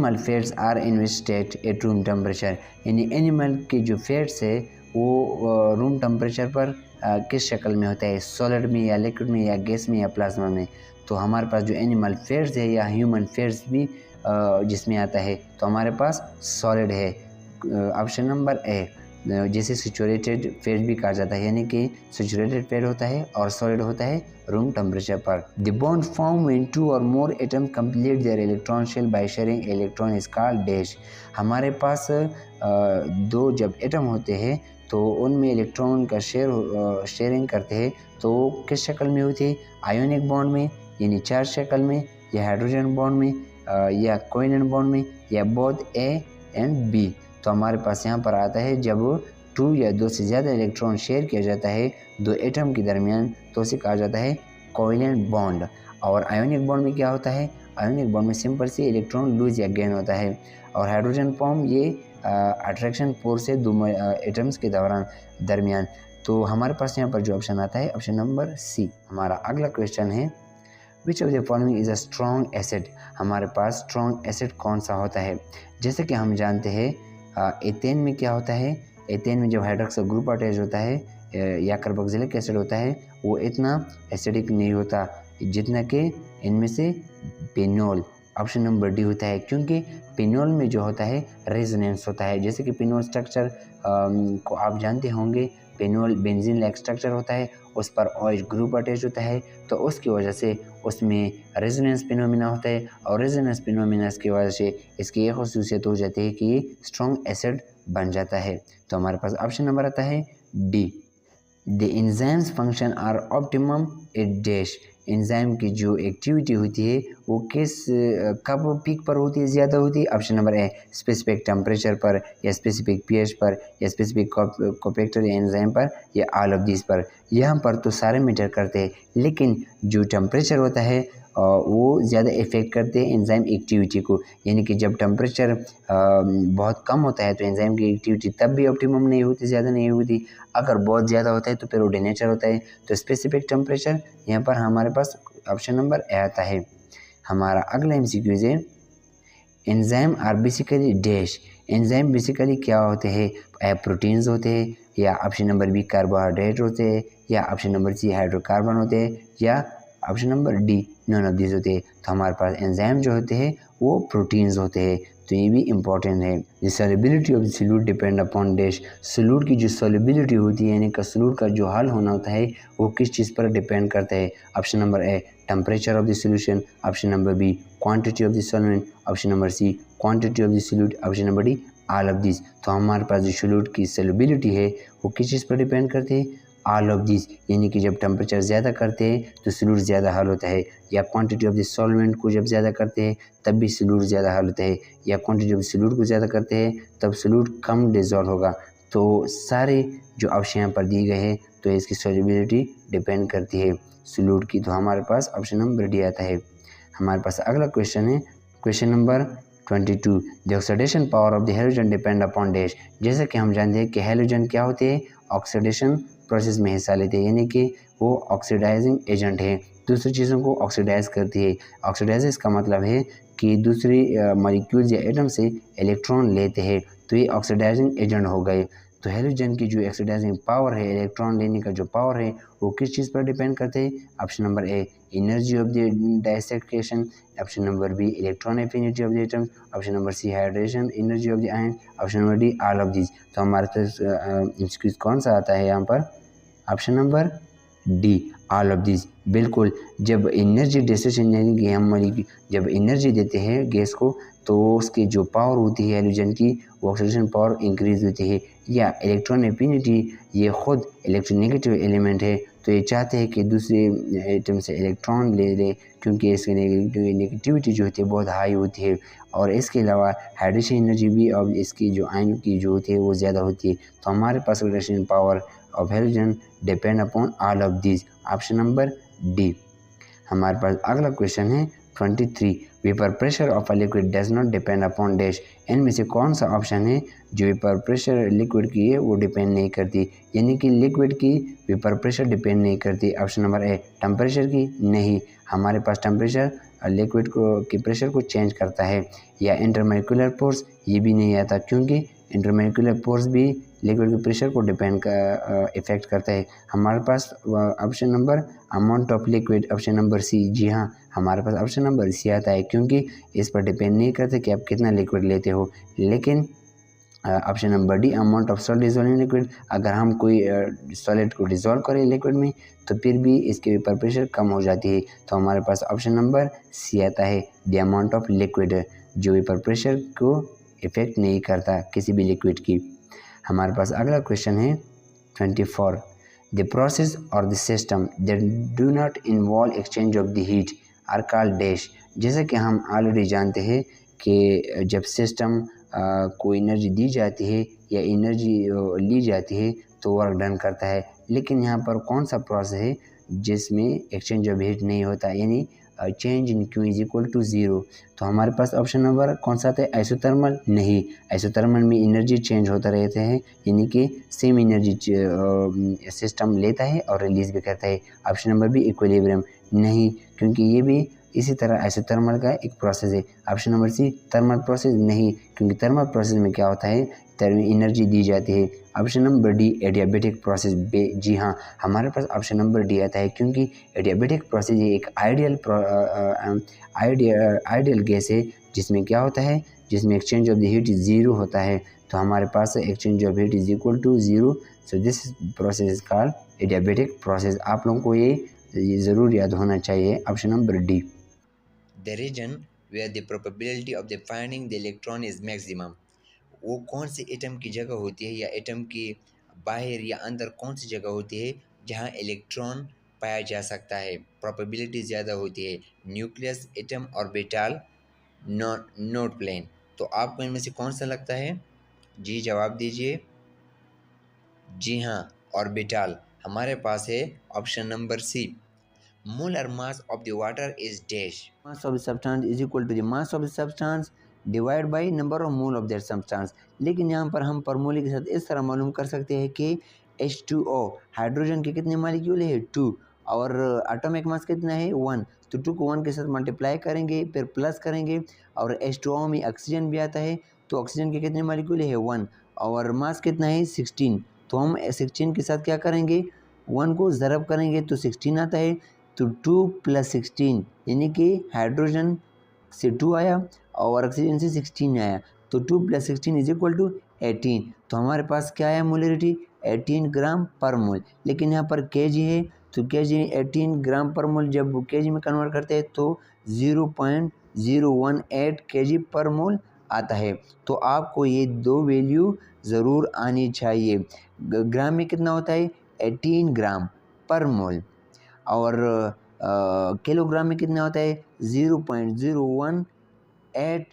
Animal fats are in which state at room temperature, यानी animal के जो fats है वो रूम टेम्परेचर पर किस शक्ल में होता है, सॉलिड में या लिक्विड में या गैस में या प्लाज्मा में। तो हमारे पास जो एनिमल फैट्स है या ह्यूमन फैट्स भी जिसमें आता है तो हमारे पास सॉलिड है। ऑप्शन नंबर ए, जिसे सैचुरेटेड फैट भी कहा जाता है, यानी कि सैचुरेटेड फैट होता है और सॉलिड होता है रूम टेम्परेचर पर। The bond form when two or more atom complete their electron shell by sharing electron is called dash. हमारे पास दो जब एटम होते हैं तो उनमें इलेक्ट्रॉन का शेयरिंग करते हैं तो किस शक्ल में होती है, आयोनिक बॉन्ड में यानी चार्ज शक्ल में, या हाइड्रोजन बॉन्ड में, या कोवेलेंट बॉन्ड में, या बोथ ए एंड बी। तो हमारे पास यहाँ पर आता है जब 2 या 2 से ज़्यादा इलेक्ट्रॉन शेयर किया जाता है दो एटम के दरमियान तो उसे कहा जाता है कोवेलेंट बॉन्ड। और आयोनिक बॉन्ड में क्या होता है, आयोनिक बॉन्ड में सिंपल से इलेक्ट्रॉन लूज या गेन होता है। और हाइड्रोजन बॉन्ड ये अट्रैक्शन फोर्स से दो एटम्स के दरमियान। तो हमारे पास यहाँ पर जो ऑप्शन आता है ऑप्शन नंबर सी। हमारा अगला क्वेश्चन है which of the following is a strong acid. हमारे पास स्ट्रॉन्ग एसिड कौन सा होता है। जैसे कि हम जानते हैं एथेन में क्या होता है, एथेन में जब हाइड्रोक्साइड ग्रुप अटैच होता है या कार्बोक्सिलिक एसिड होता है वो इतना एसिडिक नहीं होता जितना कि इनमें से पिनोल। ऑप्शन नंबर डी होता है, क्योंकि पिनोल में जो होता है रेजोनेंस होता है। जैसे कि पिनोल स्ट्रक्चर को आप जानते होंगे, पिनोल बेंजीन लाइक स्ट्रक्चर होता है, उस पर OH ग्रुप अटैच होता है तो उसकी वजह से उसमें रेजोनेंस फिनोमेना होता है। और रेजोनेंस फिनोमेना की वजह से इसकी ये खसूसियत हो जाती है कि ये स्ट्रॉन्ग एसिड बन जाता है। तो हमारे पास ऑप्शन नंबर आता है D. The enzymes function are optimum at dash. Enzyme की जो एक्टिविटी होती है वो कब पीक पर होती है, ज़्यादा होती है। ऑप्शन नंबर ए, स्पेसिफिक टेम्परेचर पर, या स्पेसिफिक pH पर, या स्पेसिफिक कोफैक्टर एंजाइम पर, या ऑल ऑफ दिस पर। यहाँ पर तो सारे मैटर करते हैं लेकिन जो टेम्परेचर होता है वो ज़्यादा इफेक्ट करते हैं एंजाइम एक्टिविटी को। यानी कि जब टेम्परेचर बहुत कम होता है तो एंजाइम की एक्टिविटी तब भी ऑप्टिमम नहीं होती, ज़्यादा नहीं होती। अगर बहुत ज़्यादा होता है तो फिर वो डेनेचर होता है। तो स्पेसिफिक टेम्परेचर यहाँ पर हमारे पास ऑप्शन नंबर ए आता है। हमारा अगला MCQ है enzyme are basically dash. Enzyme basically क्या होते हैं, प्रोटीन्स होते हैं, या ऑप्शन नंबर बी कार्बोहाइड्रेट होते हैं, या ऑप्शन नंबर सी हाइड्रोकार्बन होते हैं, या option number D none of this होते हैं। तो हमारे पास एंजाइम जो होते हैं वो प्रोटीन्स होते हैं, तो ये भी इम्पॉर्टेंट है। The solubility of the solute depend upon dash. Solute की जो सॉल्युबिलिटी होती है यानी कि सॉल्यूट का जो हल होना होता है वो किस चीज़ पर डिपेंड करता है। Option number A, temperature of the solution, option number B, quantity of the solvent, option number C, quantity of the solute, option number D, all of this. तो हमारे पास जो सॉल्यूट की सॉल्युबिलिटी है वो किस चीज़ पर डिपेंड करते हैं, ऑल ऑफ दिस। यानी कि जब टेम्परेचर ज़्यादा करते हैं तो सॉल्यूट ज़्यादा हल होता है, या क्वांटिटी ऑफ द सॉल्वेंट को जब ज़्यादा करते हैं तब भी सॉल्यूट ज़्यादा हल होता है, या क्वांटिटी ऑफ सॉल्यूट को ज़्यादा करते हैं तब सॉल्यूट कम डिजॉल्व होगा। तो सारे जो ऑप्शन यहाँ पर दिए गए हैं तो इसकी सॉल्युबिलिटी डिपेंड करती है सॉल्यूट की। तो हमारे पास ऑप्शन नंबर डी आता है। हमारे पास अगला क्वेश्चन है question number 22। The oxidation power of the halogen depend upon dash. जैसे कि हम जानते हैं कि हैलोजन क्या होते हैं, ऑक्सीडेशन प्रोसेस में हिस्सा लेते हैं, यानी कि वो ऑक्सीडाइजिंग एजेंट है, दूसरी चीज़ों को ऑक्सीडाइज करती है। ऑक्सीडाइज का मतलब है कि दूसरी मॉलिक्यूल्स या एटम से इलेक्ट्रॉन लेते हैं, तो ये ऑक्सीडाइजिंग एजेंट हो गए। तो हैलोजन की जो ऑक्सीडाइजिंग पावर है, इलेक्ट्रॉन लेने का जो पावर है वो किस चीज़ पर डिपेंड करते हैं। Option number A, energy of the dissection, option number B, electron affinity of the atoms, option number C, hydration energy of the ion, option number D, all of this. तो हमारे पास excuse कौन सा आता है यहाँ पर, option number D, all of this. बिल्कुल, जब एनर्जी डिस्ट्रीब्यूशन यानी कि हम जब एनर्जी देते हैं गैस को तो उसकी जो पावर होती है हैलोजन की वो ऑक्सीडेशन पावर इंक्रीज होती है। या इलेक्ट्रॉन एफिनिटी, ये खुद इलेक्ट्रोनेगेटिव एलिमेंट है तो ये चाहते हैं कि दूसरे एटम से इलेक्ट्रॉन ले ले, क्योंकि इसकी नेगेटिविटी जो होती है बहुत हाई होती है। और इसके अलावा हाइड्रेशन एनर्जी भी और इसकी जो आयन की जो होती है वो ज़्यादा होती है। तो हमारे पास oxidation power of halogen depend upon all of this, option number D. हमारे पास अगला क्वेश्चन है 23। Vapour pressure of a liquid does not depend upon dash. इनमें से कौन सा ऑप्शन है जो वेपर प्रेशर लिक्विड की है वो डिपेंड नहीं करती, यानी कि लिक्विड की वेपर प्रेशर डिपेंड नहीं करती। ऑप्शन नंबर ए, टेम्परेचर की नहीं, हमारे पास टेम्परेचर लिक्विड को के प्रेशर को चेंज करता है। या इंटरमोलिक्यूलर फोर्स, ये भी नहीं आता क्योंकि इंटरमोलिक्यूलर फोर्स भी लिक्विड के प्रेशर को इफेक्ट करता है। हमारे पास option number amount of liquid, option number C. जी हाँ, हमारे पास ऑप्शन नंबर सी आता है क्योंकि इस पर डिपेंड नहीं करते कि आप कितना लिक्विड लेते हो। लेकिन option number D amount of salt dissolve in liquid, अगर हम कोई सॉलिड को डिजोल्व करें लिक्विड में तो फिर भी इसके ऊपर प्रेशर कम हो जाती है। तो हमारे पास ऑप्शन नंबर सी आता है, द अमाउंट ऑफ लिक्विड, जो ऊपर प्रेशर को इफेक्ट नहीं करता किसी भी लिक्विड की। हमारे पास अगला क्वेश्चन है 24, द प्रोसेस और the system that do not involve exchange of the heat are called dash. जैसे कि हम ऑलरेडी जानते हैं कि जब सिस्टम को एनर्जी दी जाती है या एनर्जी ली जाती है तो वर्क डन करता है, लेकिन यहाँ पर कौन सा प्रोसेस है जिसमें एक्सचेंज ऑफ हीट नहीं होता, यानी change in q is equal to zero. तो हमारे पास ऑप्शन नंबर कौन सा आता है, आइसोथर्मल। नहीं, आइसोथर्मल में एनर्जी चेंज होता रहते हैं, यानी कि सेम एनर्जी सिस्टम लेता है और रिलीज भी करता है। Option number B equilibrium. नहीं, क्योंकि ये भी इसी तरह आइसोथर्मल का एक प्रोसेस है। Option number C thermal process. नहीं, क्योंकि थर्मल प्रोसेस में क्या होता है, एनर्जी दी जाती है। Option number D adiabatic process. जी हाँ, हमारे पास ऑप्शन नंबर डी आता है क्योंकि एडियाबेटिक प्रोसेस ये एक आइडियल गैस है जिसमें क्या होता है, जिसमें exchange of the heat zero होता है। तो हमारे पास exchange of heat is equal to zero, so this process is called adiabatic process. आप लोगों को ये ज़रूर याद होना चाहिए, option number D. The region where the probability of the finding the electron is maximum, वो कौन सी एटम की जगह होती है या एटम की बाहर या अंदर कौन सी जगह होती है जहाँ इलेक्ट्रॉन पाया जा सकता है, प्रोबेबिलिटी ज़्यादा होती है। Nucleus, atom, orbital, node plane. तो आपको इनमें से कौन सा लगता है? जी जवाब दीजिए। जी हाँ, ऑर्बिटल। हमारे पास है option number C. Molar mass of the water is dash. Mass of the substance is equal to the mass of the substance divided by number of mole of that substance। लेकिन यहाँ पर हम फॉर्मूले के साथ इस तरह मालूम कर सकते हैं कि H2O हाइड्रोजन के कितने मॉलिक्यूल है 2 और एटॉमिक मास कितना है 1। तो 2 को 1 के साथ मल्टीप्लाई करेंगे फिर प्लस करेंगे और H2O में ऑक्सीजन भी आता है, तो ऑक्सीजन के कितने मॉलिक्यूल है 1 और मास कितना है 16। तो हम 16 के साथ क्या करेंगे, 1 को ज़रब करेंगे तो 16 आता है। तो 2 + 16 यानी कि हाइड्रोजन से 2 आया और ऑक्सीजन से 16 आया, तो 2 + 16 इज इक्वल टू 18। तो हमारे पास क्या है मोलरिटी 18 ग्राम पर मोल। लेकिन यहाँ पर केजी है तो केजी 18 ग्राम पर मोल जब केजी में कन्वर्ट करते हैं तो 0.018 केजी पर मोल आता है। तो आपको ये दो वैल्यू ज़रूर आनी चाहिए। ग्राम में कितना होता है 18 ग्राम पर मोल और किलोग्राम में कितना होता है 0.018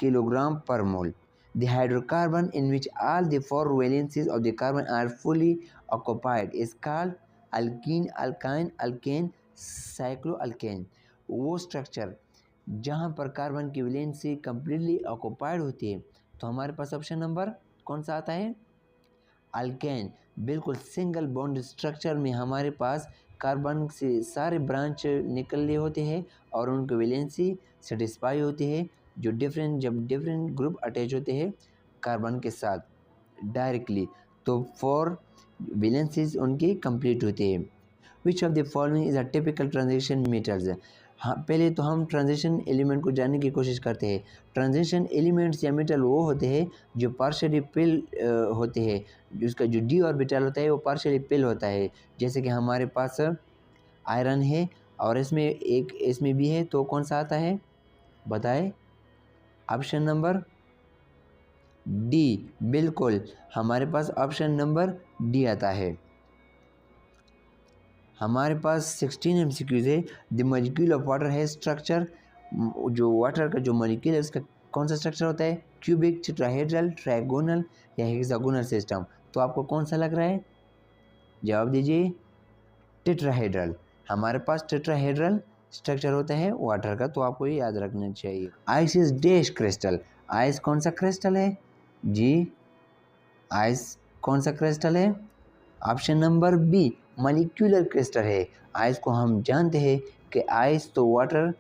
किलोग्राम पर मोल। The hydrocarbon in which all the 4 valencies of the carbon are fully occupied is called alkene, alkyne, alkane, cycloalkane। वो स्ट्रक्चर जहाँ पर कार्बन की वैलेंसी कम्प्लीटली ऑक्युपाइड होती है, तो हमारे पास ऑप्शन नंबर कौन सा आता है अल्केन। बिल्कुल सिंगल बॉन्ड स्ट्रक्चर में हमारे पास कार्बन से सारे ब्रांच निकले होते हैं और उनकी वैलेंसी सेटिस्फाई होती है, जो जब डिफरेंट ग्रुप अटैच होते हैं कार्बन के साथ डायरेक्टली तो 4 वैलेंसीज उनकी कंप्लीट होती है। Which of the following is a typical transition metals. हाँ, पहले तो हम ट्रांजिशन एलिमेंट को जानने की कोशिश करते हैं। ट्रांजिशन एलिमेंट्स या मेटल वो होते हैं जो पार्शियली पिल होते हैं, जिसका जो डी ऑर्बिटल होता है वो पार्शियली पिल होता है। जैसे कि हमारे पास आयरन है और इसमें भी है, तो कौन सा आता है बताएं? Option number D. बिल्कुल हमारे पास ऑप्शन नंबर डी आता है। हमारे पास 16 MCQs है। द मॉलिक्यूल ऑफ वाटर है स्ट्रक्चर, जो वाटर का जो मॉलिक्यूल है उसका कौन सा स्ट्रक्चर होता है, क्यूबिक, टेट्राहेड्रल, ट्राइगोनल या हेक्सागोनल सिस्टम। तो आपको कौन सा लग रहा है, जवाब दीजिए। टेट्राहेड्रल। हमारे पास टेट्राहेड्रल स्ट्रक्चर होता है वाटर का, तो आपको ये याद रखना चाहिए। Ice is dash crystal. Ice कौन सा क्रिस्टल है जी, आइस कौन सा क्रिस्टल है? Option number B molecular crystal है। आइस को हम जानते हैं कि आइस तो वाटर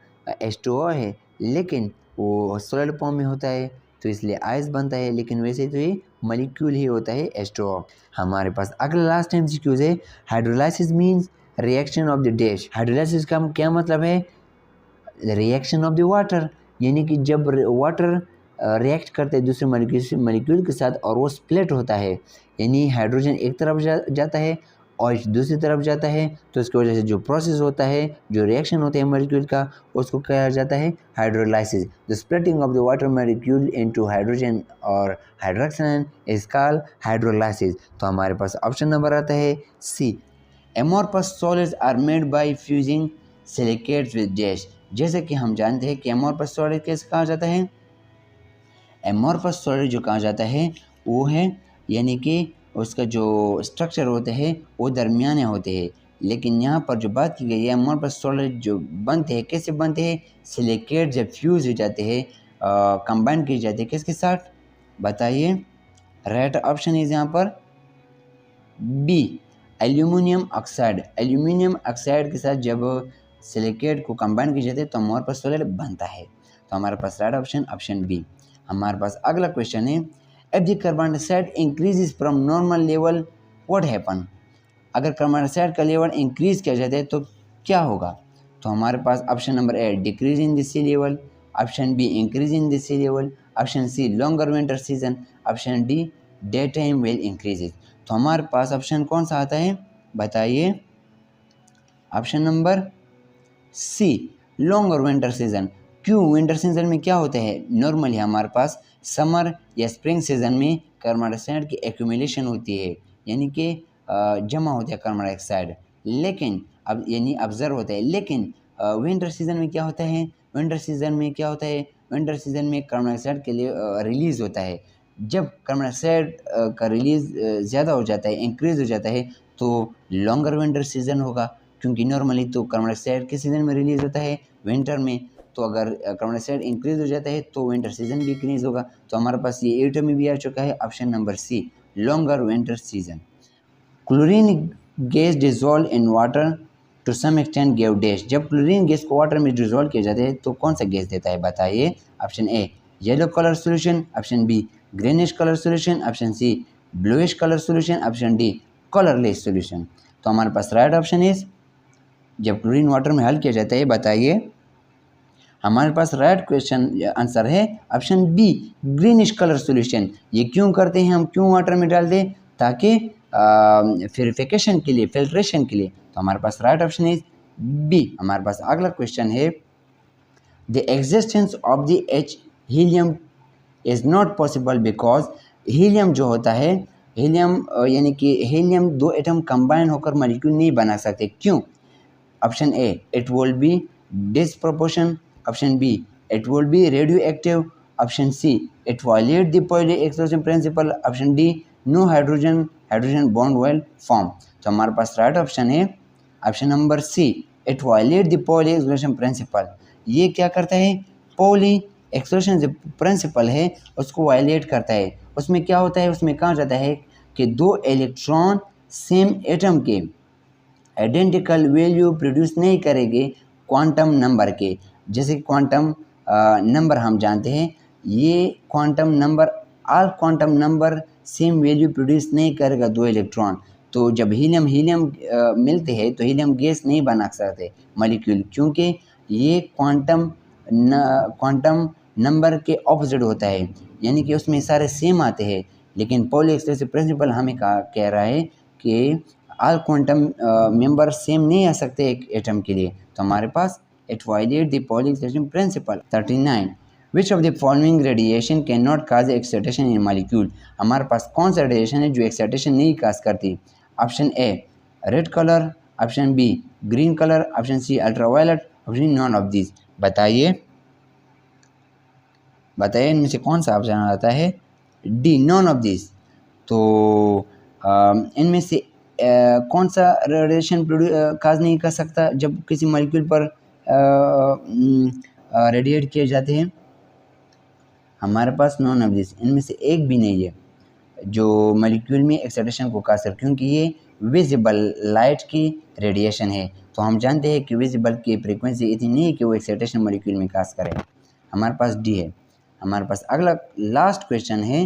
H2O है, लेकिन वो सॉलिड फॉर्म में होता है तो इसलिए आइस बनता है, लेकिन वैसे तो ये मॉलिक्यूल ही होता है H2O। हमारे पास अगला लास्ट MCQ है, hydrolysis means reaction of the dash. Hydrolysis का क्या मतलब है? रिएक्शन ऑफ द वाटर, यानी कि जब वाटर रिएक्ट करते हैं दूसरे मॉलिक्यूल के साथ और वो स्प्लिट होता है, यानी हाइड्रोजन एक तरफ जाता है और दूसरी तरफ जाता है, तो इसकी वजह से जो प्रोसेस होता है, जो रिएक्शन होता है मॉलिक्यूल का, उसको कहा जाता है hydrolysis. The splitting of the water molecule into hydrogen और हाइड्रोक्साइड इज कॉल्ड हाइड्रोलाइसिस। तो हमारे पास ऑप्शन नंबर आता है C. Amorphous solids are made by fusing silicates with dash. जैसे कि हम जानते हैं कि एमोर्फस सॉलिड कैसे कहा जाता है? एमोर्फस सॉलिड जो कहा जाता है वो है, यानी कि उसका जो स्ट्रक्चर होते हैं वो दरमियाने होते हैं, लेकिन यहाँ पर जो बात की गई है एमोर्फस सॉलिड जो बनते हैं कैसे बनते हैं? सिलिकेट जब फ्यूज हो जाते हैं, कंबाइन किए जाते हैं किसके साथ? बताइए। राइट ऑप्शन इज यहाँ पर B, aluminium oxide. Aluminium oxide के साथ जब सिलिकेट को कंबाइन किया जाता है तो एमोर्फस सॉलिड बनता है। तो हमारे पास राइट ऑप्शन बी। हमारे पास अगला क्वेश्चन है, if the carbon dioxide increases from normal level what happen. अगर कार्बन डाइऑक्साइड का लेवल इंक्रीज किया जाता है तो क्या होगा? तो हमारे पास option number A, decrease in the sea level, option B, increase in the sea level, option C, longer winter season, option D, day time will increases. तो हमारे पास ऑप्शन कौन सा आता है? बताइए। Option number C, longer winter season. क्यों? Winter season में क्या होता है? नॉर्मली हमारे पास समर या स्प्रिंग सीजन में कार्बन डाइऑक्साइड की एक्यूमुलेशन होती है, यानी कि जमा होता है कार्बन डाइऑक्साइड, लेकिन अब यानी ऑब्जर्व होता है। लेकिन विंटर सीजन में क्या होता है? विंटर सीजन में क्या होता है? विंटर सीजन में कार्बन डाइऑक्साइड के लिए रिलीज़ होता है। जब कार्बन डाइऑक्साइड का रिलीज़ ज़्यादा हो जाता है, इंक्रीज़ हो जाता है, तो लॉन्गर विंटर सीजन होगा, क्योंकि नॉर्मली तो कार्बन डाइऑक्साइड किस सीजन में रिलीज़ होता है? विंटर में। तो अगर कार्बन डाइऑक्साइड इंक्रीज़ हो जाता है तो विंटर सीजन भी इंक्रीज़ होगा। तो हमारे पास ये 8 में भी आ चुका है option number C, longer winter season. Chlorine gas dissolve in water to some extent give dash. जब क्लोरीन गैस को वाटर में डिजोल्व किया जाता है तो कौन सा गैस देता है? बताइए। Option A, yellow colour solution, option B, greenish colour solution, option C, bluish colour solution, option D, colourless solution. तो हमारे पास राइट ऑप्शन इज, जब क्लोरीन वाटर में हल किया जाता है, बताइए। हमारे पास राइट क्वेश्चन आंसर है option B, greenish colour solution. ये क्यों करते हैं हम, क्यों वाटर में डालते हैं? ताकि प्यूरिफिकेशन के लिए, फिल्ट्रेशन के लिए। तो हमारे पास राइट ऑप्शन इज बी। हमारे पास अगला क्वेश्चन है, the existence of the H helium is not possible because. Helium जो होता है, हीलियम यानी कि हीलियम दो एटम कंबाइन होकर मॉलिक्यूल नहीं बना सकते, क्यों? Option A, it will be disproportion, option B, it will be radioactive, option C, it violate the Pauli exclusion principle, option D, no hydrogen bond will form. तो हमारे पास right option है option number C, it violate the Pauli exclusion principle. ये क्या करता है? Poly exclusion जो principal है उसको वायलेट करता है। उसमें क्या होता है? उसमें कहा जाता है कि दो इलेक्ट्रॉन सेम एटम के आइडेंटिकल वैल्यू प्रोड्यूस नहीं करेंगे क्वांटम नंबर के। जैसे क्वांटम नंबर हम जानते हैं, ये quantum number, all quantum number same value produce नहीं करेगा दो इलेक्ट्रॉन। तो जब हीलियम मिलते हैं तो हीलियम गैस नहीं बना सकते मॉलिक्यूल, क्योंकि ये क्वांटम नंबर के ऑपोजिट होता है, यानी कि उसमें सारे सेम आते हैं। लेकिन पॉली एक्सक्लूसिव प्रिंसिपल हमें कह रहा है कि ऑल क्वांटम मेंबर सेम नहीं आ सकते एक एटम के लिए। तो हमारे पास it violate the Pauli exclusive principle. 39, which of the following radiation can not cause excitation in molecule. हमारे पास कौन सा रेडिएशन है जो एक्साइटेशन नहीं काज करती? Option A, red colour, option B, green colour, option C, ultraviolet, option none of this. बताइए इनमें से कौन सा ऑप्शन आता है? D, none of this. तो इनमें से कौन सा रेडिएशन काज नहीं कर सकता जब किसी मॉलिक्यूल पर रेडिएट किए जाते हैं? हमारे पास नॉन ऑफ दिस, इनमें से एक भी नहीं है जो मॉलिक्यूल में एक्साइटेशन को काज कर, क्योंकि ये विजिबल लाइट की रेडिएशन है। तो हम जानते हैं कि विजिबल की फ्रीक्वेंसी इतनी नहीं है कि वो एक्साइटेशन मॉलिक्यूल में कास्ट करे। हमारे पास डी है। हमारे पास अगला लास्ट क्वेश्चन है,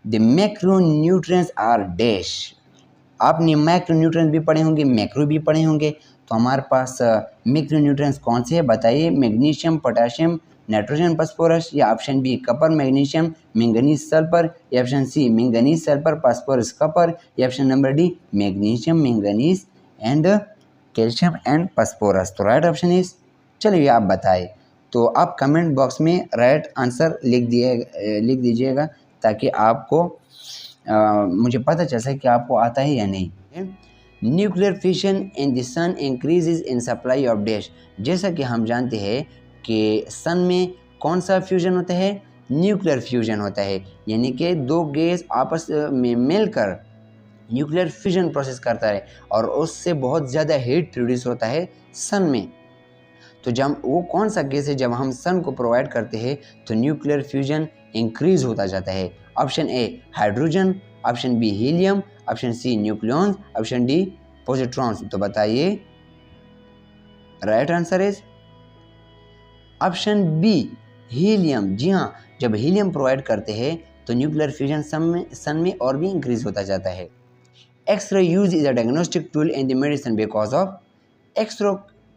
द मैक्रोन्यूट्रिएंट्स आर डैश। आपने मैक्रोन्यूट्रिएंट्स भी पढ़े होंगे, मैक्रो भी पढ़े होंगे, तो हमारे पास मैक्रोन्यूट्रिएंट्स कौन से हैं बताइए। मैग्नीशियम, पोटेशियम, नाइट्रोजन, फास्फोरस, या option B copper magnesium manganese sulphur, या option C manganese sulphur phosphorus copper, या option number D magnesium manganese and calcium and phosphorus. तो राइट ऑप्शन इज, चलिए आप बताएं। तो आप कमेंट बॉक्स में राइट आंसर लिख दीजिएगा ताकि आपको मुझे पता चल सके कि आपको आता है या नहीं। Nuclear fission in the sun increases in supply of dash. जैसा कि हम जानते हैं कि सन में कौन सा फ्यूजन होता है, न्यूक्लियर फ्यूजन होता है, यानी कि दो गैस आपस में मिलकर न्यूक्लियर फ्यूजन प्रोसेस करता है और उससे बहुत ज़्यादा हीट प्रोड्यूस होता है सन में। तो जब वो कौन सा गैस है, जब हम सन को प्रोवाइड करते हैं तो न्यूक्लियर फ्यूजन इंक्रीज होता जाता है। Option A hydrogen, option B helium, option C nucleons, option D positrons. तो बताइए right answer is option B helium. जी हाँ, जब हीलियम प्रोवाइड करते हैं तो न्यूक्लियर फ्यूजन सन में और भी इंक्रीज होता जाता है। X-ray use is a diagnostic tool in the medicine because of.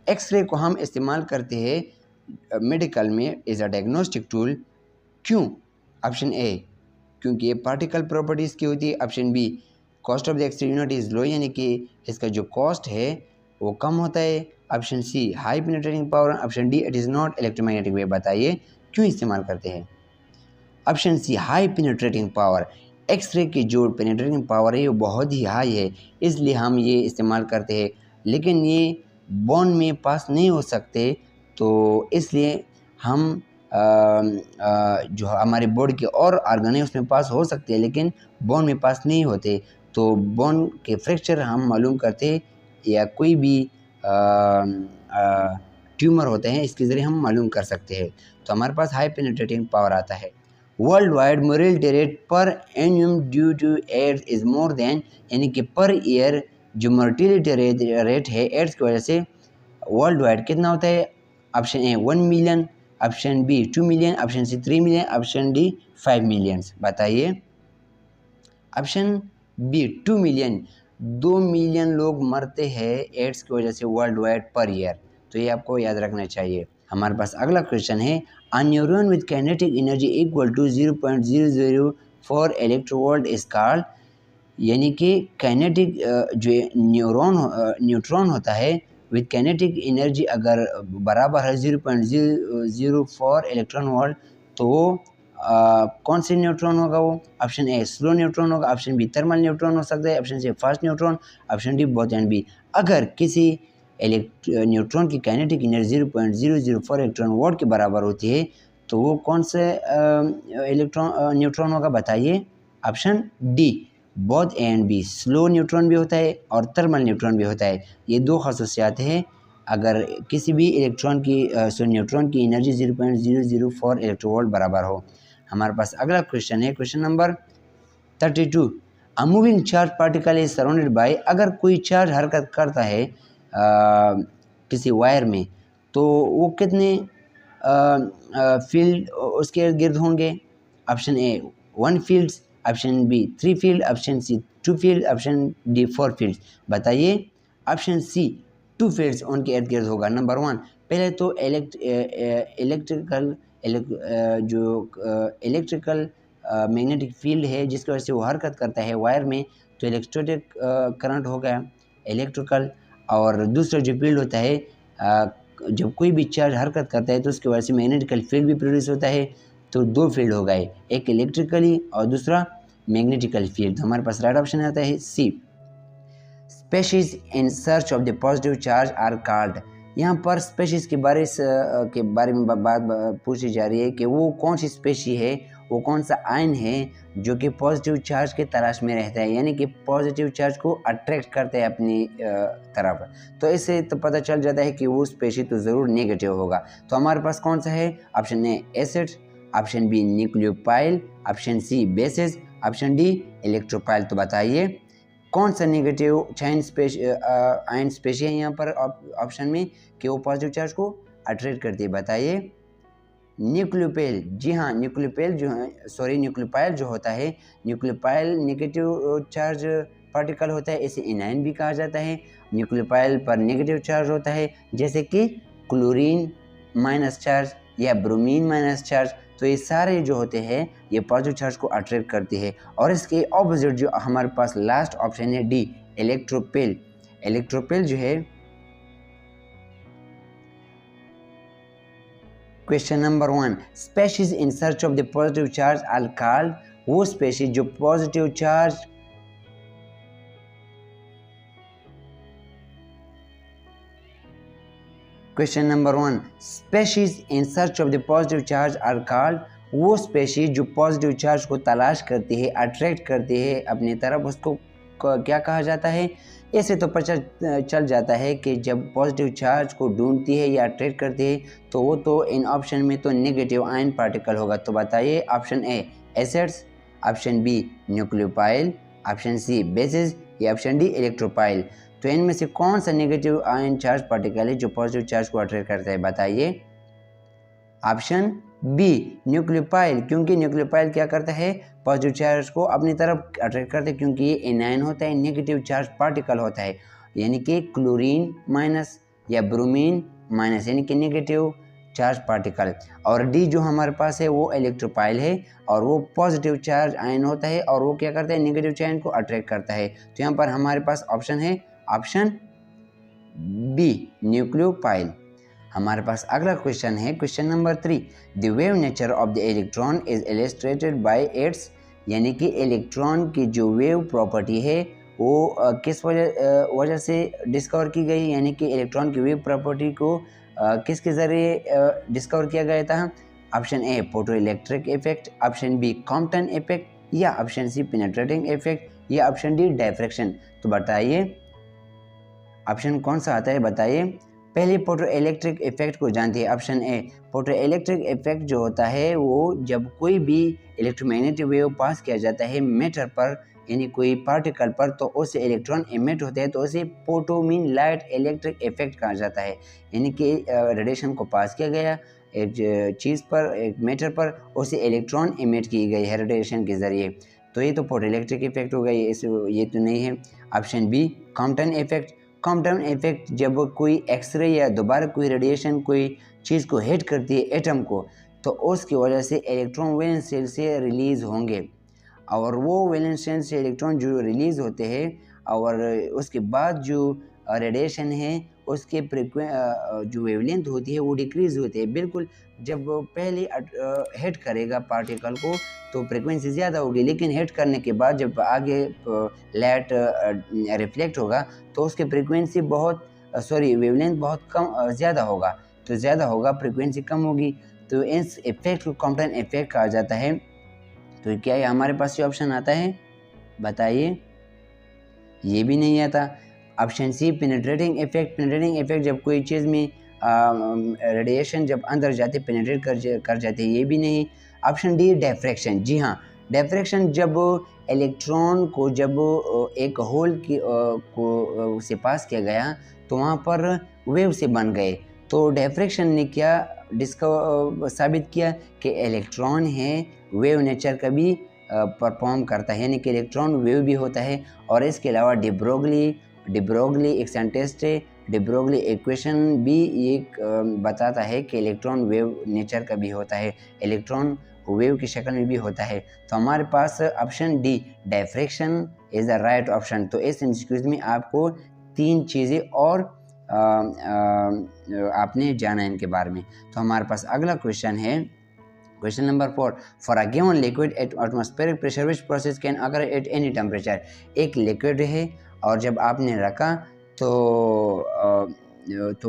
X-ray को हम इस्तेमाल करते हैं मेडिकल में इज अ डायग्नोस्टिक टूल, क्यों? ऑप्शन ए क्योंकि ये पार्टिकल प्रॉपर्टीज़ की होती है, option B cost of the x-ray unit is low, यानी कि इसका जो कॉस्ट है वो कम होता है, option C high penetrating power, option D it is not electromagnetic wave. बताइए क्यों इस्तेमाल करते हैं? Option C high penetrating power. X-ray की जो पेनिट्रेटिंग पावर है वो बहुत ही हाई है, इसलिए हम ये इस्तेमाल करते हैं, लेकिन ये बोन में पास नहीं हो सकते, तो इसलिए हम जो हमारे बॉडी के और ऑर्गन है उसमें पास हो सकते हैं, लेकिन बोन में पास नहीं होते। तो बोन के फ्रैक्चर हम मालूम करते या कोई भी ट्यूमर होते हैं, इसके ज़रिए हम मालूम कर सकते हैं। तो हमारे पास हाई पेनिट्रेटिंग पावर आता है। World wide mortality rate per annum due to AIDS is more than, यानी कि पर ईयर जो मोर्टेलिटी रेट है एड्स की वजह से वर्ल्ड वाइड कितना होता है? Option A 1 million, option B 2 million, option C 3 million, option D 5 millions. बताइए ऑप्शन बी 2 मिलियन। 2 मिलियन लोग मरते हैं एड्स की वजह से वर्ल्ड वाइड पर ईयर, तो ये आपको याद रखना चाहिए। हमारे पास अगला क्वेश्चन है, a neuron with kinetic energy equal to 0.004 electrovolt is called, यानी कि काइनेटिक जो न्यूट्रॉन होता है विद काइनेटिक एनर्जी अगर बराबर है 0.004 इलेक्ट्रॉन वोल्ट, तो वो कौन से न्यूट्रॉन होगा? वो ऑप्शन ए स्लो न्यूट्रॉन होगा, ऑप्शन बी थर्मल न्यूट्रॉन हो सकता है, option C fast neutron, option D both and B. अगर किसी न्यूट्रॉन की काइनेटिक एनर्जी 0.004 इलेक्ट्रॉन वोल्ट के बराबर होती है तो वो कौन से न्यूट्रॉन होगा? बताइए option D both A and B. Slow neutron भी होता है और थर्मल न्यूट्रॉन भी होता है, ये दो खासियत हैं। अगर किसी भी न्यूट्रॉन की एनर्जी 0.004 इलेक्ट्रोवोल्ट बराबर हो। हमारे पास अगला क्वेश्चन है, question number 32, a moving charge particle is surrounded by. अगर कोई चार्ज हरकत करता है किसी वायर में, तो वो कितने फील्ड उसके इर्द गिर्द होंगे? Option A 1 field, option B 3 field, option C 2 field, option D 4 field. बताइए ऑप्शन सी 2 फील्ड्स उनके इर्द गिर्द होगा। नंबर 1, पहले तो इलेक्ट्रिकल मैग्नेटिक फील्ड है जिसकी वजह से वो हरकत करता है वायर में, तो इलेक्ट्रोस्टैटिक करंट हो गया इलेक्ट्रिकल। और दूसरा जो फील्ड होता है जब कोई भी चार्ज हरकत करता है तो उसकी वजह से मैग्नेटिकल फील्ड भी प्रोड्यूस होता है, तो 2 फील्ड हो गए, एक इलेक्ट्रिकली और दूसरा मैग्नेटिकल फील्ड। तो हमारे पास राइट ऑप्शन आता है C. Species in search of the positive charge are called. यहाँ पर स्पेशीज के बारे में बात पूछी जा रही है कि वो कौन सी स्पेशी है, वो कौन सा आयन है जो कि पॉजिटिव चार्ज के तलाश में रहता है, यानी कि पॉजिटिव चार्ज को अट्रैक्ट करते हैं अपनी तरफ। तो इससे तो पता चल जाता है कि वो स्पेशी तो ज़रूर नेगेटिव होगा। तो हमारे पास कौन सा है? Option A acid, option B nucleophile, option C basis, option D electrophile. तो बताइए कौन सा नेगेटिव चाइन आयन स्पेशी है यहाँ पर ऑप्शन में कि वो पॉजिटिव चार्ज को अट्रैक्ट करती है? बताइए। न्यूक्लियोपाइल, जी हाँ, न्यूक्लियोपाइल जो है, सॉरी न्यूक्लियोपाइल जो होता है, न्यूक्लियोपाइल नेगेटिव चार्ज पार्टिकल होता है, इसे एनायन भी कहा जाता है। न्यूक्लियोपाइल पर नेगेटिव चार्ज होता है, जैसे कि क्लोरीन माइनस चार्ज या ब्रोमीन माइनस चार्ज। तो ये सारे जो होते हैं ये पॉजिटिव चार्ज को अट्रैक्ट करती है। और इसके ऑपोजिट जो हमारे पास लास्ट ऑप्शन है डी, इलेक्ट्रोपाइल। इलेक्ट्रोपाइल जो है, question number 1, species in search of the positive charge are called, वो स्पेशीज जो positive charge question number 1, species in search of the positive charge are called, वो species जो positive charge को तलाश करती है, अट्रैक्ट करती है अपनी तरफ, उसको क्या कहा जाता है? ऐसे तो पता चल जाता है कि जब पॉजिटिव चार्ज को ढूंढती है या अट्रैक्ट करती है तो वो तो इन ऑप्शन में तो नेगेटिव आयन पार्टिकल होगा। तो बताइए, option A acids, option B nucleophile, option C bases या ऑप्शन डी इलेक्ट्रोपाइल। तो इनमें से कौन सा नेगेटिव आयन चार्ज पार्टिकल है जो पॉजिटिव चार्ज को अट्रैक्ट करता है? बताइए। ऑप्शन बी न्यूक्लियोपाइल, क्योंकि न्यूक्लियोपाइल क्या करता है? पॉजिटिव चार्ज को अपनी तरफ अट्रैक्ट करता है, क्योंकि ये एनायन होता है, नेगेटिव चार्ज पार्टिकल होता है, यानी कि क्लोरीन माइनस या ब्रोमीन माइनस, यानी कि नेगेटिव चार्ज पार्टिकल। और डी जो हमारे पास है वो इलेक्ट्रोपाइल है, और वो पॉजिटिव चार्ज आयन होता है, और वो क्या करता है? नेगेटिव चार्ज को अट्रैक्ट करता है। तो यहाँ पर हमारे पास ऑप्शन है ऑप्शन बी न्यूक्लियोपाइल। हमारे पास अगला क्वेश्चन है, question number 3, the wave nature of the electron is illustrated bye it's, यानी कि इलेक्ट्रॉन की जो वेव प्रॉपर्टी है वो किस वजह से डिस्कवर की गई, यानी कि इलेक्ट्रॉन की वेव प्रॉपर्टी को किसके ज़रिए डिस्कवर किया गया था? Option A photo electric effect, option B Compton effect, या ऑप्शन सी पेनिट्रेटिंग इफेक्ट, या ऑप्शन डी डायफ्रैक्शन। तो बताइए ऑप्शन कौन सा आता है? बताइए। पहले फोटो इलेक्ट्रिक इफेक्ट को जानते हैं, option A. Photo electric effect जो होता है वो जब कोई भी इलेक्ट्रोमैग्नेटिक वेव पास किया जाता है मैटर पर, यानी कोई पार्टिकल पर, तो उससे इलेक्ट्रॉन इमिट होते हैं, तो उसे photo mean light electric effect कहा जाता है। यानी कि रेडिएशन को पास किया गया एक चीज़ पर, एक मैटर पर, उससे इलेक्ट्रॉन इमिट की गई है रेडिएशन के ज़रिए, तो ये तो फोटो इलेक्ट्रिक इफेक्ट हो गई, ये तो नहीं है। Option B Compton effect. Compton effect जब कोई एक्सरे या दोबारा कोई रेडिएशन कोई चीज़ को हिट करती है एटम को, तो उसकी वजह से इलेक्ट्रॉन वैलेंस शेल से रिलीज़ होंगे, और वो वैलेंस शेल से इलेक्ट्रॉन जो रिलीज़ होते हैं और उसके बाद जो रेडिएशन है उसके जो वेवलेंथ होती है वो डिक्रीज़ होती है। बिल्कुल जब पहले हिट करेगा पार्टिकल को तो फ्रिक्वेंसी ज़्यादा होगी, लेकिन हिट करने के बाद जब आगे लाइट रिफ्लेक्ट होगा तो उसकी फ्रिक्वेंसी वेवलेंथ बहुत कम ज़्यादा होगा, तो ज़्यादा होगा फ्रिक्वेंसी कम होगी, तो इस इफेक्ट को कॉम्पटन इफेक्ट कहा जाता है। तो क्या ये हमारे पास ये ऑप्शन आता है? बताइए। ये भी नहीं आता। Option C penetrating effect. Penetrating effect जब कोई चीज़ में रेडिएशन जब अंदर जाते पेनिट्रेट कर जाते, ये भी नहीं। Option D diffraction. जी हाँ, डिफ्रैक्शन जब इलेक्ट्रॉन को जब एक होल को से पास किया गया तो वहाँ पर वेव से बन गए, तो डिफ्रैक्शन ने क्या साबित किया कि इलेक्ट्रॉन है वेव नेचर का भी परफॉर्म करता है, यानी कि इलेक्ट्रॉन वेव भी होता है। और इसके अलावा डिब्रोगली एक्सेंटेस्ट डिब्रोगली इक्वेशन भी एक बताता है कि इलेक्ट्रॉन वेव नेचर का भी होता है, इलेक्ट्रॉन वेव की शक्ल में भी होता है। तो हमारे पास option D diffraction is the right option. तो इस इंस्टीट्यूट में आपको 3 चीज़ें और आपने जाना इनके बारे में। तो हमारे पास अगला क्वेश्चन है, question number 4, for a given liquid at atmospheric pressure which process can occur at any temperature. एक लिक्विड है और जब आपने रखा तो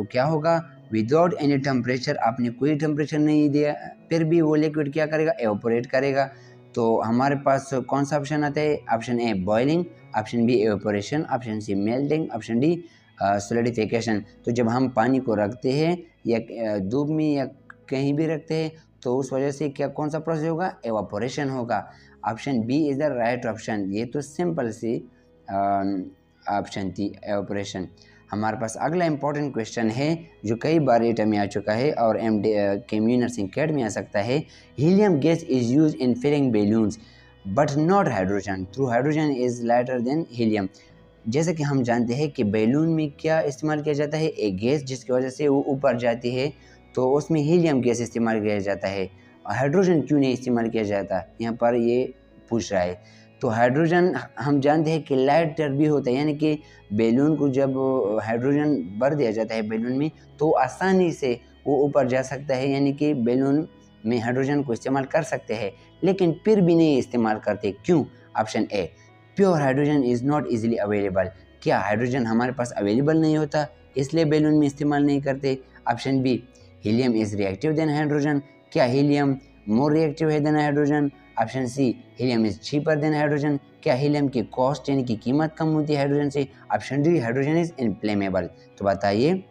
क्या होगा? विदाउट एनी टेम्परेचर, आपने कोई टेम्परेचर नहीं दिया, फिर भी वो लिक्विड क्या करेगा? एवापोरेट करेगा। तो हमारे पास कौन सा ऑप्शन आता है? Option A boiling, option B evaporation, option C melting, option D solidification. तो जब हम पानी को रखते हैं या धूप में या कहीं भी रखते हैं तो उस वजह से क्या कौन सा प्रोसेस होगा? एवापोरेशन होगा। Option B is the right option. ये तो simple C option D evaporation. हमारे पास अगला इंपॉर्टेंट क्वेश्चन है जो कई बार एटम में आ चुका है और केमियो नर्सिंग कैड में आ सकता है। Helium gas is use in filling balloons but not hydrogen through hydrogen is lighter than helium. जैसे कि हम जानते हैं कि बैलून में क्या इस्तेमाल किया जाता है, एक गैस जिसकी वजह से वो ऊपर जाती है, तो उसमें हीलियम गैस इस्तेमाल किया जाता है। हाइड्रोजन क्यों नहीं इस्तेमाल किया जाता, यहाँ पर ये पूछ रहा है। तो हाइड्रोजन हम जानते हैं कि लाइटर भी होता है, यानी कि बैलून को जब हाइड्रोजन भर दिया जाता है बैलून में तो आसानी से वो ऊपर जा सकता है, यानी कि बैलून में हाइड्रोजन को इस्तेमाल कर सकते हैं, लेकिन फिर भी नहीं इस्तेमाल करते। क्यों? Option A, pure hydrogen is not easily available. क्या हाइड्रोजन हमारे पास अवेलेबल नहीं होता इसलिए बैलून में इस्तेमाल नहीं करते? Option B, helium is reactive than hydrogen. क्या हीलियम मोर रिएक्टिव है than hydrogen? Option C, helium is cheaper than hydrogen. क्या हीलियम की कॉस्ट यानी कि कीमत कम होती है हाइड्रोजन से? Option D, hydrogen is inflammable. तो बताइए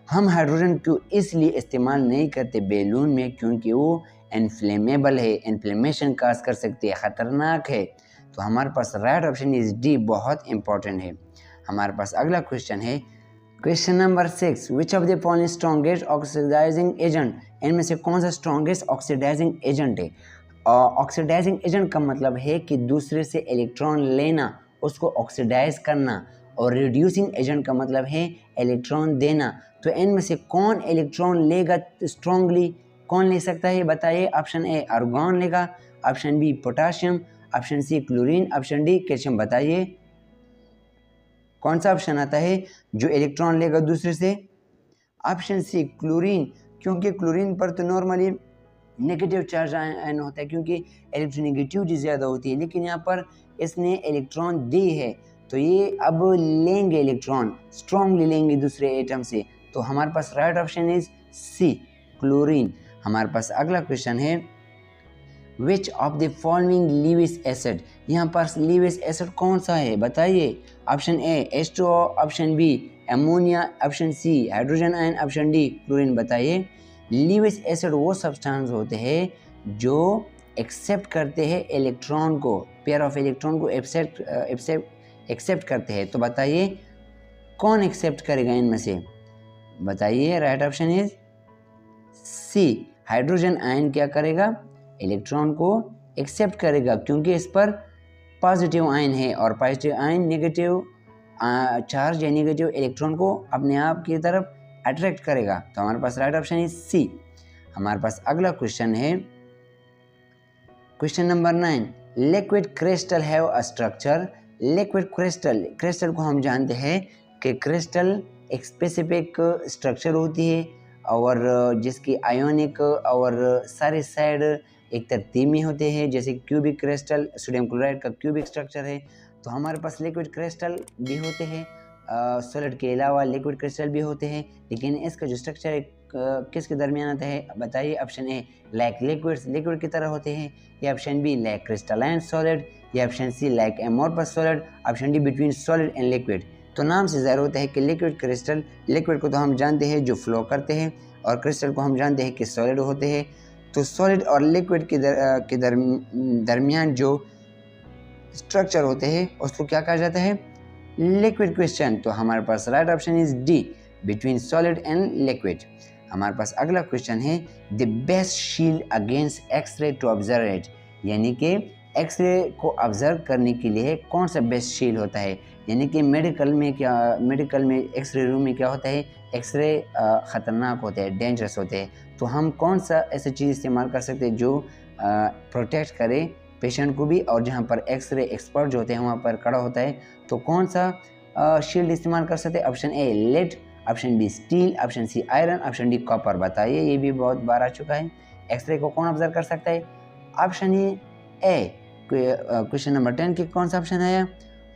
हम हाइड्रोजन क्यों इसलिए इस्तेमाल नहीं करते बैलून में? क्योंकि वो इनफ्लेमेबल है, इन्फ्लेमेशन काज कर सकती है, ख़तरनाक है। तो हमारे पास राइट ऑप्शन इज डी बहुत इंपॉर्टेंट है। हमारे पास अगला क्वेश्चन है, question number 6, which of the following strongest oxidizing agent, इनमें से कौन सा स्ट्रॉन्गेस्ट ऑक्सीडाइजिंग एजेंट है? ऑक्सीडाइजिंग एजेंट का मतलब है कि दूसरे से इलेक्ट्रॉन लेना, उसको ऑक्सीडाइज करना, और रिड्यूसिंग एजेंट का मतलब है इलेक्ट्रॉन देना। तो इनमें से कौन इलेक्ट्रॉन लेगा स्ट्रॉन्गली, कौन ले सकता है बताइए? ऑप्शन ए, आर्गॉन लेगा, option B potassium, option C chlorine, option D calcium. बताइए कौन सा ऑप्शन आता है जो इलेक्ट्रॉन लेगा दूसरे से? ऑप्शन सी क्लोरीन, क्योंकि क्लोरीन पर तो नॉर्मली नेगेटिव चार्ज आयन होता है, क्योंकि इलेक्ट्रोनेगेटिविटी ज़्यादा होती है, लेकिन यहाँ पर इसने इलेक्ट्रॉन दी है तो ये अब लेंगे इलेक्ट्रॉन, स्ट्रॉन्गली लेंगे दूसरे एटम से। तो हमारे पास right option is C, chlorine. हमारे पास अगला क्वेश्चन है, which of the following Lewis acid, यहाँ पर लीविस एसिड कौन सा है बताइए? Option A H2O, option B ammonia, option C hydrogen ion, option D chlorine. बताइए लीविस एसिड वो सब्सटेंस होते हैं जो एक्सेप्ट करते हैं इलेक्ट्रॉन को, पेयर ऑफ इलेक्ट्रॉन को एक्सेप्ट करते हैं। तो बताइए कौन एक्सेप्ट करेगा इनमें से? बताइए right option is C, hydrogen ion क्या करेगा? इलेक्ट्रॉन को एक्सेप्ट करेगा, क्योंकि इस पर पॉजिटिव आयन है और पॉजिटिव आयन नेगेटिव चार्ज या नेगेटिव इलेक्ट्रॉन को अपने आप की तरफ अट्रैक्ट करेगा। तो हमारे पास राइट ऑप्शन इज सी। हमारे पास अगला क्वेश्चन है, question number 9, liquid crystal have a structure. Liquid crystal को हम जानते हैं कि क्रिस्टल एक स्पेसिफिक स्ट्रक्चर होती है और जिसकी आयोनिक और सारे साइड एक तरतीब में होते हैं, जैसे क्यूबिक क्रिस्टल, सोडियम क्लोराइड का क्यूबिक स्ट्रक्चर है। तो हमारे पास लिक्विड क्रिस्टल भी होते हैं, सॉलिड के अलावा लिक्विड क्रिस्टल भी होते हैं, लेकिन इसका जो स्ट्रक्चर है किसके दरमियान आता है बताइए? ऑप्शन ए लाइक लिक्विड की तरह होते हैं, या option B like crystalline solid, या option C like amorphous solid, option D between solid and liquid. तो नाम से ज़ाहिर होता है कि लिक्विड क्रिस्टल, लिक्विड को तो हम जानते हैं जो फ्लो करते हैं और क्रिस्टल को हम जानते हैं कि सॉलिड होते हैं। तो सॉलिड और लिक्विड के दरमियान जो स्ट्रक्चर होते हैं उसको क्या कहा जाता है? Liquid crystal. तो हमारे पास right option is D, between solid and liquid. हमारे पास अगला क्वेश्चन है, the best shield against X-ray to observe it, यानी कि एक्सरे को ऑब्जर्व करने के लिए कौन सा बेस्ट शील्ड होता है? यानी कि मेडिकल में एक्सरे रूम में क्या होता है? एक्सरे ख़तरनाक होते हैं, डेंजरस होते हैं। तो हम कौन सा ऐसी चीज़ इस्तेमाल कर सकते हैं जो प्रोटेक्ट करे पेशेंट को भी, और जहाँ पर एक्सरे एक्सपर्ट जो होते हैं वहाँ पर खड़ा होता है, तो कौन सा शील्ड इस्तेमाल कर सकते हैं? Option A lead, option B steel, option C iron, option D copper. बताइए ये भी बहुत बार आ चुका है, एक्सरे को कौन ऑब्जर्व कर सकता है? ऑप्शन ए, क्वेश्चन नंबर 10 के कौन सा ऑप्शन आया?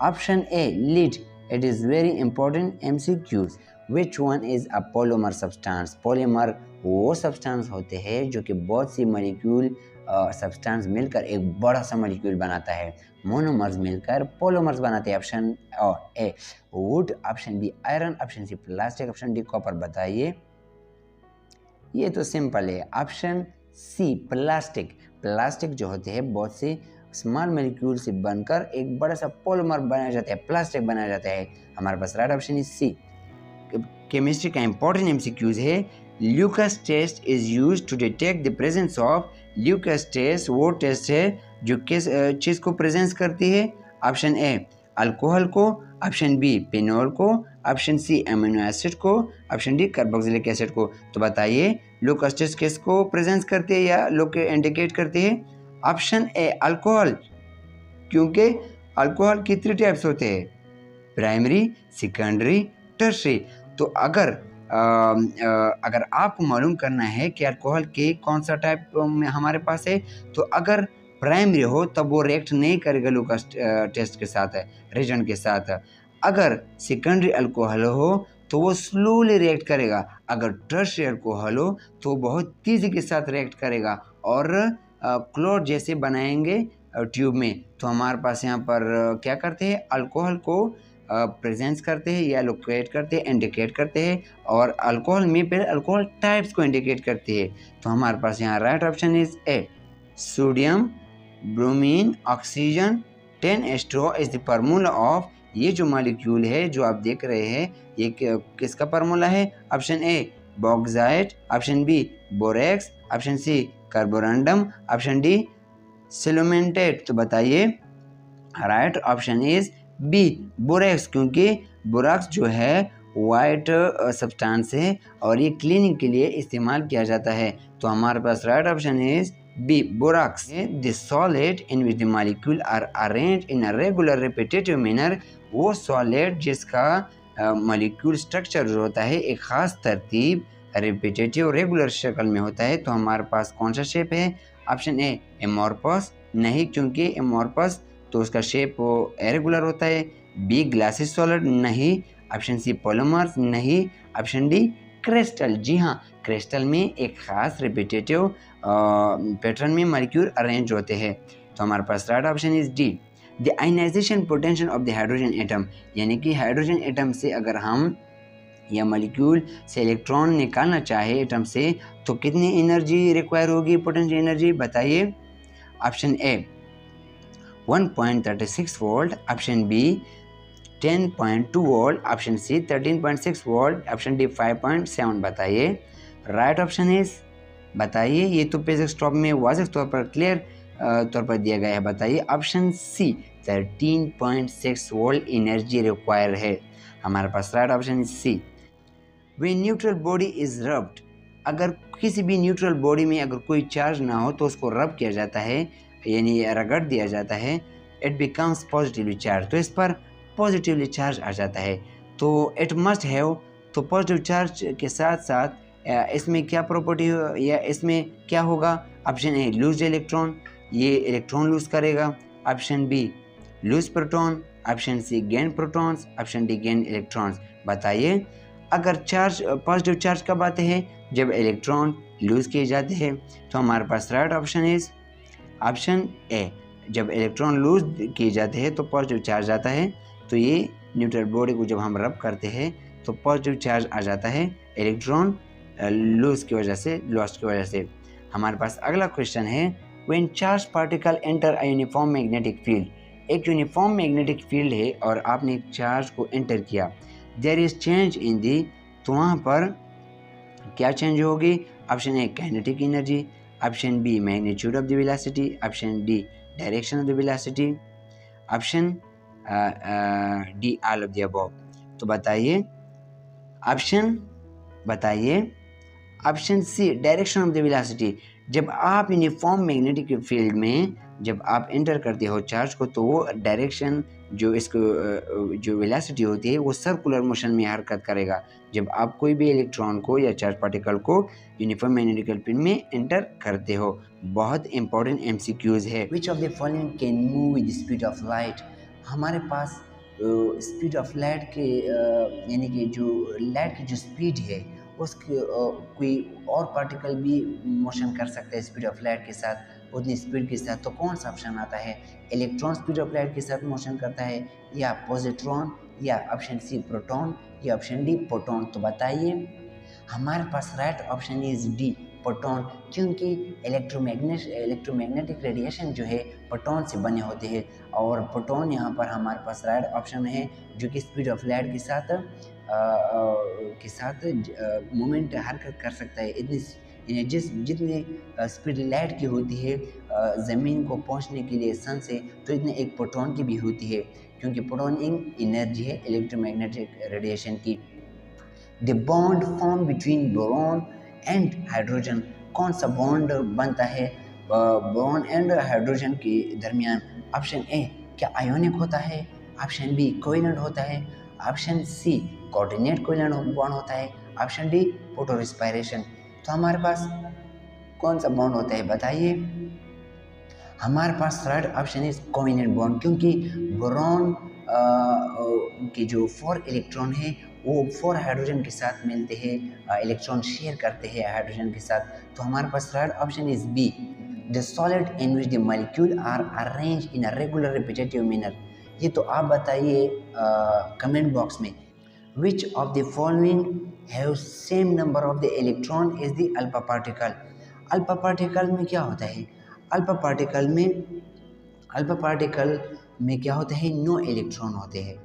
Option a lead. It is very important MCQs। Which one is a polymer substance? Polymer वो सब्सटेंस होते हैं जो कि बहुत सी मॉलिक्यूल सब्सटेंस मिलकर एक बड़ा सा मॉलिक्यूल बनाता है, मोनोमर्स मिलकर पॉलीमर्स बनाते हैं। Option A wood, option B iron, option C plastic, option D copper. बताइए ये तो सिंपल है, ऑप्शन सी प्लास्टिक। प्लास्टिक जो होते हैं बहुत सी स्मॉल मॉलिक्यूल से बनकर एक बड़ा सा पॉलीमर बनाया जाता है, प्लास्टिक बनाया जाता है। हमारे पास right option is C. Chemistry का इंपॉर्टेंट एमसीक्यूज है। Lucas test is used to detect the presence of. Lucas test वो टेस्ट है जो किस चीज़ को प्रेजेंस करती है? ऑप्शन ए अल्कोहल को, ऑप्शन बी फिनॉल को, ऑप्शन सी अमीनो एसिड को, ऑप्शन डी कार्बोक्सिलिक एसिड को। तो बताइए ल्यूकस टेस्ट किसको प्रेजेंस करती है या लोग इंडिकेट करती है? ऑप्शन ए अल्कोहल, क्योंकि अल्कोहल की 3 टाइप्स होते हैं, प्राइमरी, सेकेंडरी, टर्शरी। तो अगर आपको मालूम करना है कि अल्कोहल के कौन सा टाइप में हमारे पास है, तो अगर प्राइमरी हो तब वो रिएक्ट नहीं करेगा ल्यूकस टेस्ट के साथ, रीजन के साथ। अगर सेकेंडरी अल्कोहल हो तो वो स्लोली रिएक्ट करेगा। अगर टर्शरी अल्कोहल हो तो बहुत तेज़ी के साथ रिएक्ट करेगा और क्लोर जैसे बनाएंगे ट्यूब में। तो हमारे पास यहाँ पर क्या करते हैं, अल्कोहल को प्रेजेंस करते हैं या लोकेट करते हैं, इंडिकेट करते हैं, और अल्कोहल में फिर अल्कोहल टाइप्स को इंडिकेट करती है। तो हमारे पास यहाँ right option is a sodium, bromine, oxygen, 10H2O is the formula of. ये जो मॉलिक्यूल है जो आप देख रहे हैं ये किसका फार्मूला है? Option A bauxite, option B borax, option C carborundum, option D सिलुमेंटेट। तो बताइए right option is B borax, क्योंकि बोराक्स जो है वाइट सब्सटेंस है और ये क्लीनिंग के लिए इस्तेमाल किया जाता है। तो हमारे पास right option is B borax. The solid in which the molecule are arrange in a regular repetitive manner, वो सॉलिड जिसका मॉलिक्यूल स्ट्रक्चर जो होता है एक ख़ास तरतीब रिपीटेटिव रेगुलर शक्ल में होता है। तो हमारे पास कौन सा शेप है? ऑप्शन ए एमोर्फस, नहीं, क्योंकि एमोर्फस तो उसका शेप इरेगुलर होता है। बी ग्लासी सॉलिड, नहीं। ऑप्शन सी पॉलीमर्स, नहीं। ऑप्शन डी क्रिस्टल, जी हाँ, क्रिस्टल में एक ख़ास रिपीटेटिव पैटर्न में मॉलिक्यूल अरेंज होते हैं। तो हमारे पास right option is D. The ionization potential of the hydrogen atom, यानी कि हाइड्रोजन एटम से अगर हम या मॉलिक्यूल से इलेक्ट्रॉन निकालना चाहे एटम से तो कितनी एनर्जी रिक्वायर होगी, पोटेंशियल एनर्जी? बताइए। Option A 1.36 volt, option B 10.2 volt, option C 13.6 volt, option D 5.7। बताइए राइट ऑप्शन इज, बताइए। ये तो पेज स्टॉप में वाज़ेह तौर पर क्लियर तौर पर दिया गया है। बताइए option C 13.6 volt energy require है। हमारे पास right option is C. When neutral body is rubbed, अगर किसी भी न्यूट्रल बॉडी में अगर कोई चार्ज ना हो तो उसको रब किया जाता है, यानी रगड़ दिया जाता है, इट बिकम्स पॉजिटिवली चार्ज, तो इस पर पॉजिटिवली चार्ज आ जाता है। तो इट मस्ट हैव, तो पॉजिटिव चार्ज के साथ साथ इसमें क्या प्रॉपर्टी या इसमें क्या होगा? ऑप्शन ए लूज इलेक्ट्रॉन, ये इलेक्ट्रॉन लूज करेगा। Option B lose proton, option C gain protons, option D gain electrons. बताइए अगर चार्ज पॉजिटिव चार्ज कब आते हैं? जब इलेक्ट्रॉन लूज किए जाते हैं। तो हमारे पास right option is option A, जब इलेक्ट्रॉन लूज किए जाते हैं तो पॉजिटिव चार्ज आता है। तो ये न्यूट्रल बॉडी को जब हम रब करते हैं तो पॉजिटिव चार्ज आ जाता है इलेक्ट्रॉन लूज की वजह से, लॉस्ट की वजह से। हमारे पास अगला क्वेश्चन है, when charge particle enter a uniform magnetic field, एक यूनिफॉर्म मैग्नेटिक फील्ड है और आपने एक चार्ज को एंटर किया, there is change in the, तो वहाँ पर क्या चेंज होगी? Option A kinetic energy, option B magnitude of the velocity, option D direction of the velocity, option D all of the above. तो बताइए ऑप्शन, बताइए option C direction of the velocity. जब आप यूनिफॉर्म मैग्नेटिक फील्ड में जब आप enter करते हो चार्ज को तो वो डायरेक्शन जो इसको जो वेलोसिटी होती है वो सर्कुलर मोशन में हरकत करेगा जब आप कोई भी इलेक्ट्रॉन को या चार्ज पार्टिकल को यूनिफॉर्म मैग्नेटिक फील्ड में एंटर करते हो। बहुत इंपॉर्टेंट एमसीक्यूज है। Which of the following can move with speed of light? हमारे पास स्पीड ऑफ लाइट के यानी कि जो लाइट की जो स्पीड है उसके कोई और पार्टिकल भी मोशन कर सकता है स्पीड ऑफ लाइट के साथ, उतनी स्पीड के साथ। तो कौन सा ऑप्शन आता है? इलेक्ट्रॉन स्पीड ऑफ लाइट के साथ मोशन करता है, या पॉजिट्रॉन, या ऑप्शन सी प्रोटॉन, या ऑप्शन डी प्रोटॉन। तो बताइए हमारे पास right option is D proton, क्योंकि इलेक्ट्रोमैग्नेटिक रेडिएशन जो है प्रोटॉन से बने होते हैं। और प्रोटॉन यहाँ पर हमारे पास राइट ऑप्शन है, जो कि स्पीड ऑफ लाइट के साथ मोमेंट हरकत कर सकता है। जितनी स्पीड लाइट की होती है ज़मीन को पहुंचने के लिए सन से, तो इतने एक प्रोटॉन की भी होती है, क्योंकि प्रोटॉन एक एनर्जी है इलेक्ट्रोमैग्नेटिक रेडिएशन की। The bond form between boron and hydrogen, कौन सा बॉन्ड बनता है बोरॉन एंड हाइड्रोजन के दरमियान? ऑप्शन ए, क्या आयोनिक होता है? ऑप्शन बी, कोवेलेंट होता है? Option C, coordinate covalent bond होता है? Option D, photo respiration. तो हमारे पास कौन सा बॉन्ड होता है बताइए? हमारे पास third option is covalent bond, क्योंकि बोरॉन के जो 4 इलेक्ट्रॉन है वो 4 हाइड्रोजन के साथ मिलते हैं, इलेक्ट्रॉन शेयर करते हैं हाइड्रोजन के साथ। तो हमारे पास third option is B, the solid in which the molecule are arrange in a regular repetitive manner. ये तो आप बताइए कमेंट बॉक्स में। Which of the following have same number of the electron is the alpha particle? Alpha particle में क्या होता है? Alpha particle में क्या होता है? 9 इलेक्ट्रॉन होते हैं।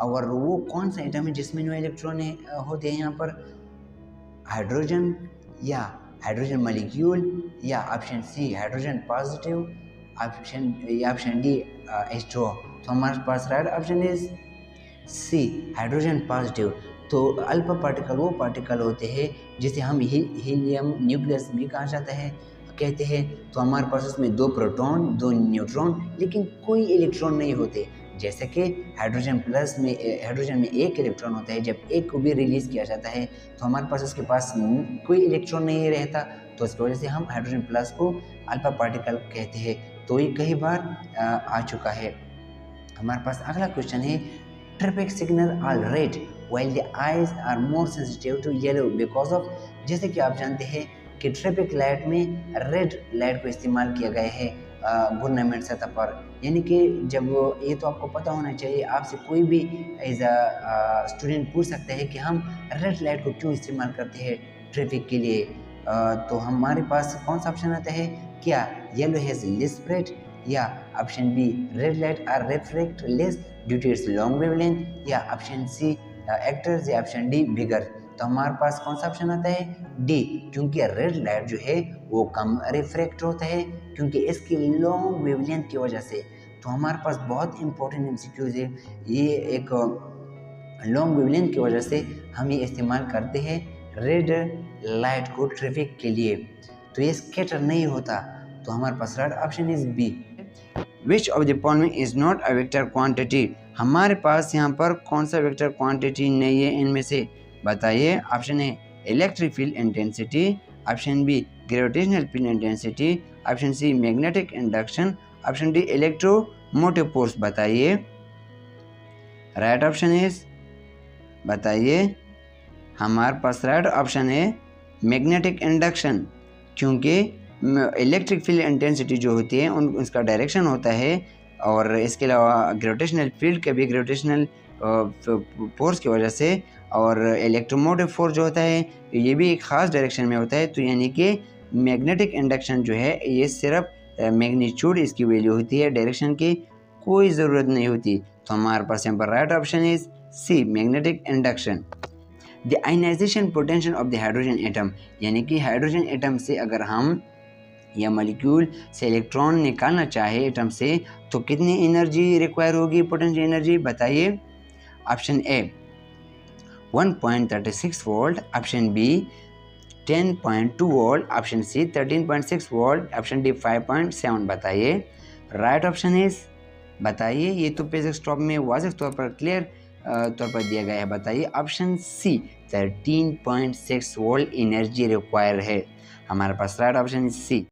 और वो कौन सा एटम है जिसमें 9 इलेक्ट्रॉन होते हैं यहाँ पर? हाइड्रोजन, या हाइड्रोजन मॉलिक्यूल, या option C hydrogen positive, option D H2O। तो हमारे पास right option is C, hydrogen positive. तो अल्फा पार्टिकल वो पार्टिकल होते हैं जिसे हम हीलियम न्यूक्लियस भी कहा जाता है कहते हैं। तो हमारे पास उसमें 2 प्रोटॉन 2 न्यूट्रॉन, लेकिन कोई इलेक्ट्रॉन नहीं होते। जैसे कि हाइड्रोजन में 1 इलेक्ट्रॉन होता है, जब एक को भी रिलीज़ किया जाता है तो हमारे पास उसके पास कोई इलेक्ट्रॉन नहीं रहता। तो इसकी वजह से हम हाइड्रोजन प्लस को अल्फा पार्टिकल कहते हैं। तो ये कई बार आ चुका है। हमारे पास अगला क्वेश्चन है, traffic signal are red while the eyes are more sensitive to yellow because of. जैसे कि आप जानते हैं कि ट्रैफिक लाइट में रेड लाइट को इस्तेमाल किया गया है गवर्नमेंट सतह पर, यानी कि जब ये तो आपको पता होना चाहिए, आपसे कोई भी एज अ स्टूडेंट पूछ सकता है कि हम रेड लाइट को क्यों इस्तेमाल करते हैं ट्रैफिक के लिए। तो हमारे पास कौन सा ऑप्शन आता है? क्या येलो हैज़ लेस स्प्रेड, या option B red light are refract less due to its long wavelength, या ऑप्शन सी एक्टर्स, या ऑप्शन डी बिगर। तो हमारे पास कौन सा ऑप्शन आता है? डी, क्योंकि रेड लाइट जो है वो कम रिफ्रैक्ट होता है क्योंकि इसकी लॉन्ग वेवलेंथ की वजह से। तो हमारे पास बहुत इंपॉर्टेंट एमसीक्यूज है, ये एक लॉन्ग वेवलेंथ की वजह से हम ये इस्तेमाल करते हैं रेड लाइट को ट्रैफिक के लिए। तो ये स्कैटर नहीं होता। तो हमारे पास right option is B, which of the following is not a vector quantity. हमारे पास यहाँ पर कौन सा वेक्टर क्वांटिटी नहीं है इनमें से बताइए? Option A electric field intensity, option B gravitational field intensity, option C magnetic induction, option D electromotive force. बताइए राइट ऑप्शन इज, बताइए। हमारे पास राइट ऑप्शन है मैग्नेटिक इंडक्शन, क्योंकि इलेक्ट्रिक फील्ड इंटेंसिटी जो होती है उसका डायरेक्शन होता है, और इसके अलावा ग्रेविटेशनल फील्ड के भी ग्रेविटेशनल फोर्स की वजह से, और इलेक्ट्रोमोटिव फोर्स जो होता है ये भी एक ख़ास डायरेक्शन में होता है। तो यानी कि मैग्नेटिक इंडक्शन जो है ये सिर्फ मैग्नीट्यूड इसकी वैल्यू होती है, डायरेक्शन की कोई ज़रूरत नहीं होती। तो हमारे पास यहाँ पर right option is C, magnetic induction. The ionization potential of the hydrogen atom, यानी कि हाइड्रोजन एटम से अगर हम या मॉलिक्यूल से इलेक्ट्रॉन निकालना चाहे एटम से, तो कितनी एनर्जी रिक्वायर होगी, पोटेंशियल एनर्जी? बताइए। Option A 1.36 volt, option B 10.2 volt, option C 13.6 volt, option D 5.7। बताइए राइट ऑप्शन इज, बताइए। ये तो पेज स्टॉप में वाज़ेह तौर पर क्लियर तौर पर दिया गया है। बताइए option C 13.6 volt energy require है। हमारे पास राइट ऑप्शन इज सी।